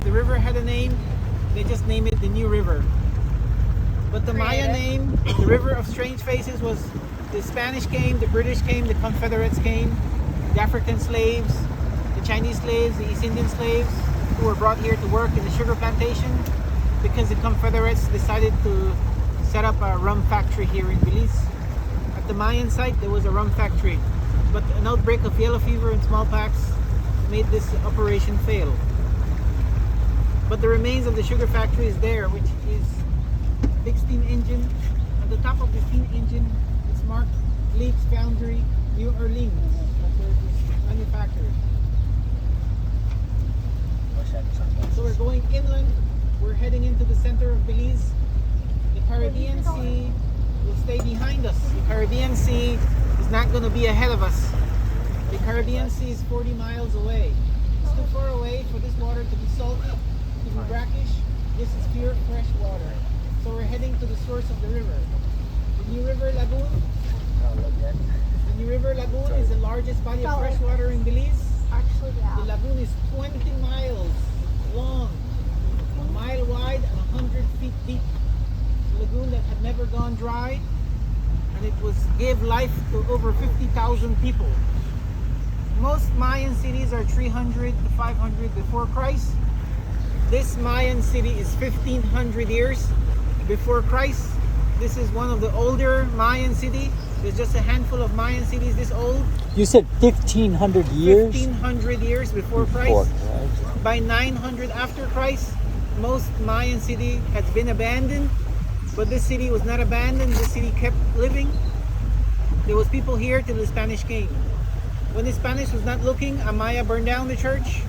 the river had a name, they just named it the New River. But the Maya name, the River of Strange Faces, was the Spanish came, the British came, the Confederates came, the African slaves, the Chinese slaves, the East Indian slaves who were brought here to work in the sugar plantation because the Confederates decided to set up a rum factory here in Belize. At the Mayan site, there was a rum factory, but an outbreak of yellow fever and smallpox made this operation fail. But the remains of the sugar factory is there, which is a big steam engine. At the top of the steam engine, it's marked Leeds Foundry, New Orleans. That's where it was manufactured. So we're going inland. We're heading into the center of Belize. The Caribbean Sea will stay behind us. The Caribbean Sea is not going to be ahead of us. The Caribbean Sea is 40 miles away. It's too far away for this water to be salty, to be brackish. This is pure fresh water. So we're heading to the source of the river. The New River Lagoon. The New River Lagoon is the largest body of fresh water in Belize. The lagoon is 20 miles long, a mile wide and 100 feet deep. A lagoon that had never gone dry, and it gave life to over 50,000 people. Most Mayan cities are 300 to 500 before Christ. This Mayan city is 1500 years before Christ. This is one of the older Mayan cities. There's just a handful of Mayan cities this old. You said 1,500 years? 1,500 years before Christ. By 900 after Christ, most Mayan city has been abandoned. But this city was not abandoned. This city kept living. There was people here till the Spanish came. When the Spanish was not looking, Amaya burned down the church,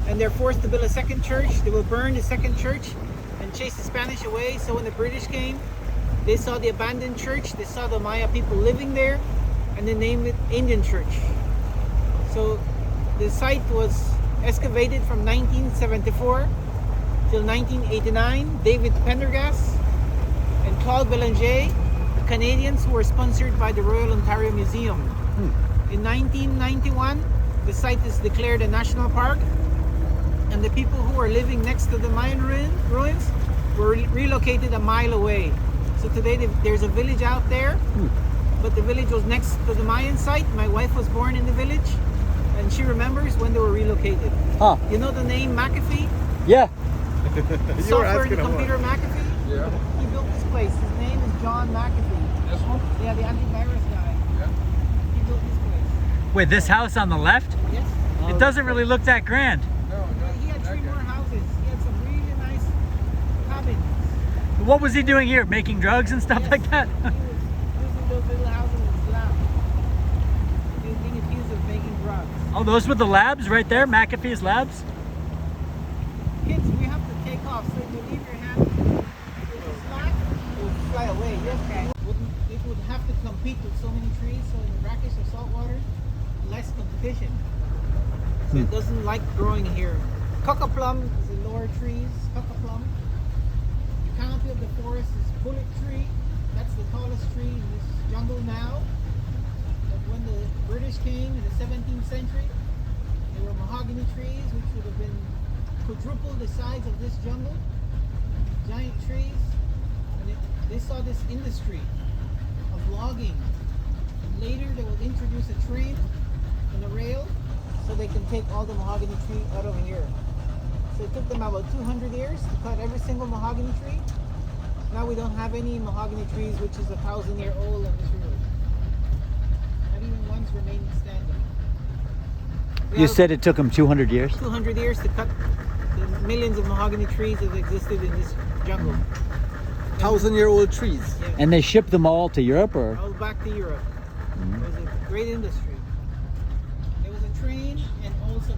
and they're forced to build a second church. They will burn the second church and chase the Spanish away. So when the British came, they saw the abandoned church, they saw the Maya people living there, and they named it Indian Church. So the site was excavated from 1974 till 1989. David Pendergast and Claude Belanger, the Canadians who were sponsored by the Royal Ontario Museum. In 1991, the site is declared a national park, and the people who were living next to the Mayan ruins were relocated a mile away. So today there's a village out there, but the village was next to the Mayan site. My wife was born in the village, and she remembers when they were relocated. Huh. You know the name McAfee? Yeah. Software and computer McAfee? Yeah. He built this place. His name is John McAfee. This one? Yeah, the antivirus guy. Yeah. He built this place. Wait, this house on the left? Yes. It doesn't really look that grand. No. He had 3 more houses. He had some really nice cabins. What was he doing here? Making drugs and stuff like that? He was using those little houses as labs. He was being accused of making drugs. Oh, those were the labs right there? McAfee's labs? Kids, we have to take off. So if you leave your hand, if it's slack, it would fly away. Okay. It would have to compete with so many trees. So in the brackish or salt water, less competition. So it doesn't like growing here. Coca plum is the lower trees. Coca plum. The canopy of the forest is bullet tree. That's the tallest tree in this jungle now. But when the British came in the 17th century, there were mahogany trees which would have been quadruple the size of this jungle. Giant trees. And they saw this industry of logging. And later they will introduce a train and a rail so they can take all the mahogany tree out of here. So it took them about 200 years to cut every single mahogany tree. Now we don't have any mahogany trees, which is 1,000-year-old on this river. Not even ones remaining standing. You said it took them 200 years? 200 years to cut the millions of mahogany trees that existed in this jungle. 1,000-year-old trees. Yeah. And they shipped them all to Europe, or? All back to Europe. It was a great industry. There was a train and also